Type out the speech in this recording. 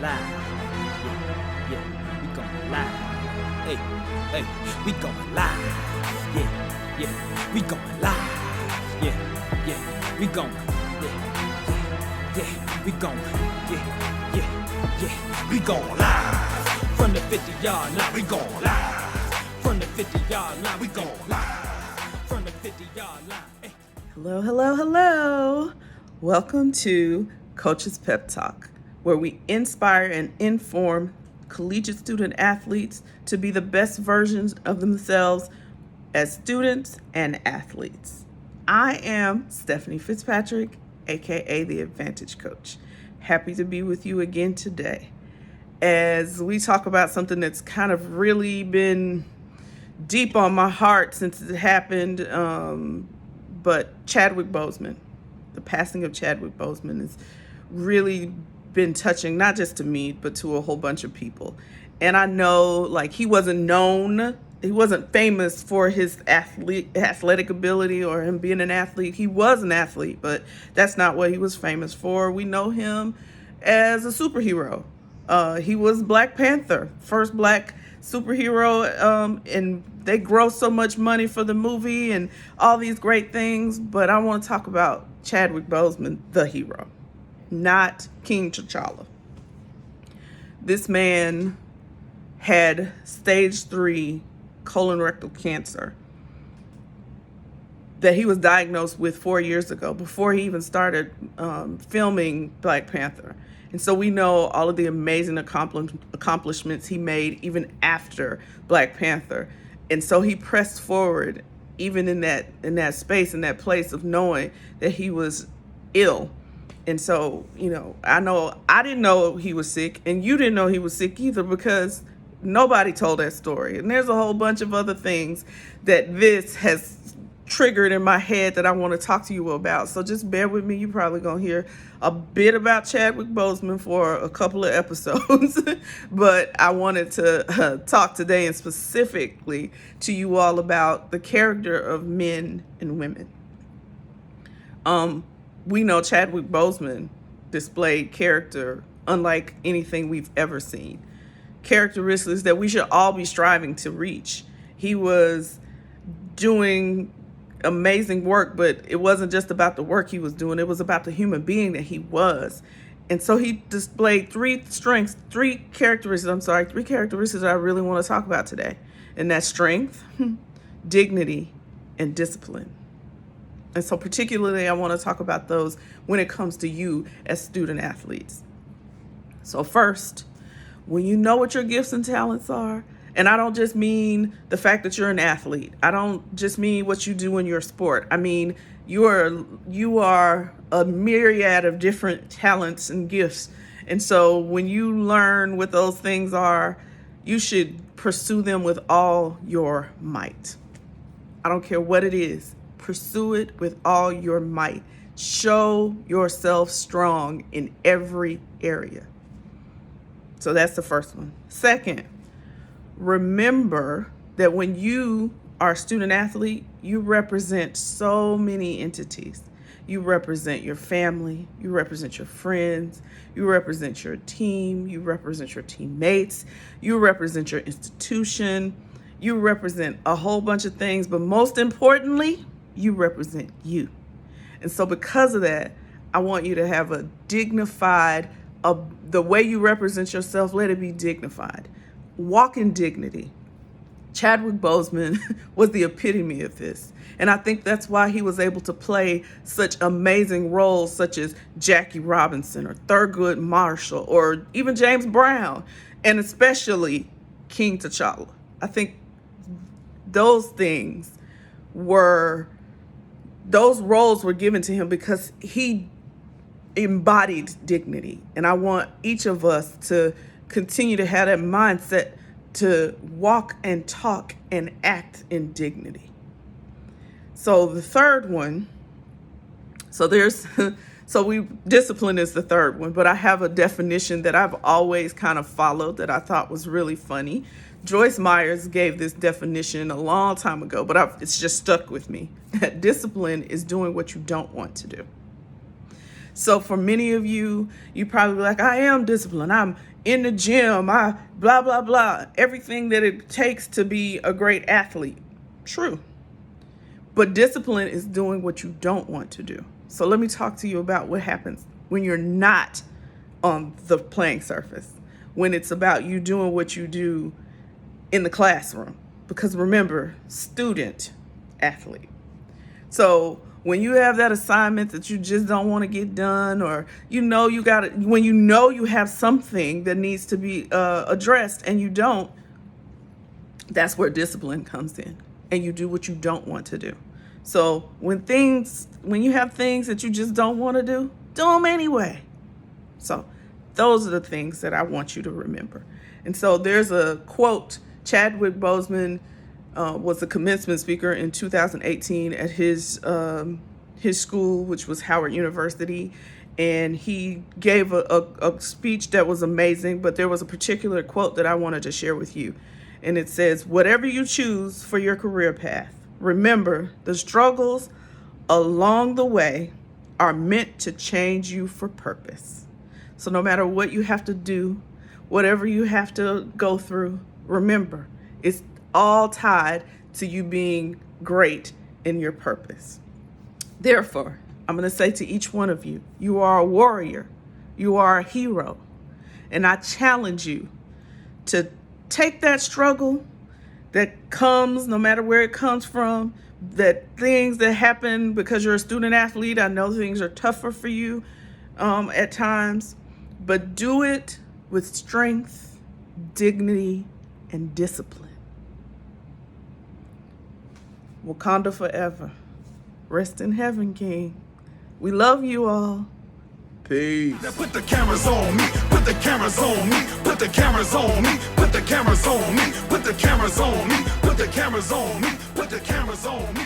live. Yeah, we going live. Hey, we going live. Yeah, we going live. Yeah, we going. Yeah, we going. Yeah, we going live. From the 50-yard line, we going live. From the 50-yard line, we going live. From the 50-yard line. Hey. Hello. Welcome to Coach's Pep Talk, where we inspire and inform collegiate student athletes to be the best versions of themselves as students and athletes. I am Stephanie Fitzpatrick, aka the Advantage Coach. Happy to be with you again today as we talk about something that's kind of really been deep on my heart since it happened. But Chadwick Boseman, the passing of Chadwick Boseman has really been touching, not just to me, but to a whole bunch of people. And I know, he wasn't famous for his athletic ability or him being an athlete. He was an athlete, but that's not what he was famous for. We know him as a superhero. He was Black Panther, first Black superhero, and they grossed so much money for the movie and all these great things. But I want to talk about Chadwick Boseman, the hero, not King T'Challa. This man had stage 3 colorectal cancer that he was diagnosed with 4 years ago, before he even started filming Black Panther. And so we know all of the amazing accomplishments he made even after Black Panther. And so he pressed forward even in that space, in that place of knowing that he was ill. And so, I didn't know he was sick, and you didn't know he was sick either, because nobody told that story. And there's a whole bunch of other things that this has triggered in my head that I want to talk to you about. So just bear with me. You're probably going to hear a bit about Chadwick Boseman for a couple of episodes. But I wanted to talk today and specifically to you all about the character of men and women. We know Chadwick Boseman displayed character unlike anything we've ever seen. Characteristics that we should all be striving to reach. He was doing amazing work, but it wasn't just about the work he was doing. It was about the human being that he was. And so he displayed three characteristics that I really want to talk about today. And that's strength, dignity, and discipline. And so particularly I want to talk about those when it comes to you as student athletes. So first, when you know what your gifts and talents are, and I don't just mean the fact that you're an athlete. I don't just mean what you do in your sport. I mean, you are a myriad of different talents and gifts. And so when you learn what those things are, you should pursue them with all your might. I don't care what it is. Pursue it with all your might. Show yourself strong in every area. So that's the first one. Second, remember that when you are a student athlete, you represent so many entities. You represent your family, you represent your friends, you represent your team, you represent your teammates, you represent your institution, you represent a whole bunch of things, but most importantly, you represent you. And so because of that, I want you to have a dignified, the way you represent yourself, let it be dignified. Walk in dignity. Chadwick Boseman was the epitome of this. And I think that's why he was able to play such amazing roles such as Jackie Robinson or Thurgood Marshall or even James Brown, and especially King T'Challa. I think those roles were given to him because he embodied dignity. And I want each of us to continue to have that mindset to walk and talk and act in dignity. So the third one, discipline is the third one, but I have a definition that I've always kind of followed that I thought was really funny. Joyce Myers gave this definition a long time ago, but it's just stuck with me. Discipline is doing what you don't want to do. So for many of you, you probably be like, I am disciplined. I'm in the gym. I blah, blah, blah. Everything that it takes to be a great athlete. True. But discipline is doing what you don't want to do. So let me talk to you about what happens when you're not on the playing surface, when it's about you doing what you do in the classroom. Because remember, student, athlete. So when you have that assignment that you just don't want to get done, or when you know you have something that needs to be addressed and you don't, that's where discipline comes in, and you do what you don't want to do. So when you have things that you just don't want to do them anyway. So those are the things that I want you to remember. And so there's a quote. Chadwick Boseman was a commencement speaker in 2018 at his school, which was Howard University. And he gave a speech that was amazing, but there was a particular quote that I wanted to share with you. And it says, whatever you choose for your career path, remember the struggles along the way are meant to change you for purpose. So no matter what you have to do, whatever you have to go through, remember, it's all tied to you being great in your purpose. Therefore, I'm going to say to each one of you, you are a warrior. You are a hero. And I challenge you to take that struggle that comes, no matter where it comes from, that things that happen because you're a student athlete. I know things are tougher for you at times, but do it with strength, dignity, and discipline. Wakanda forever. Rest in heaven, King. We love you all. Peace. Now put the cameras on me, put the cameras on me, put the cameras on me, put the cameras on me, put the cameras on me, put the cameras on me, put the cameras on me.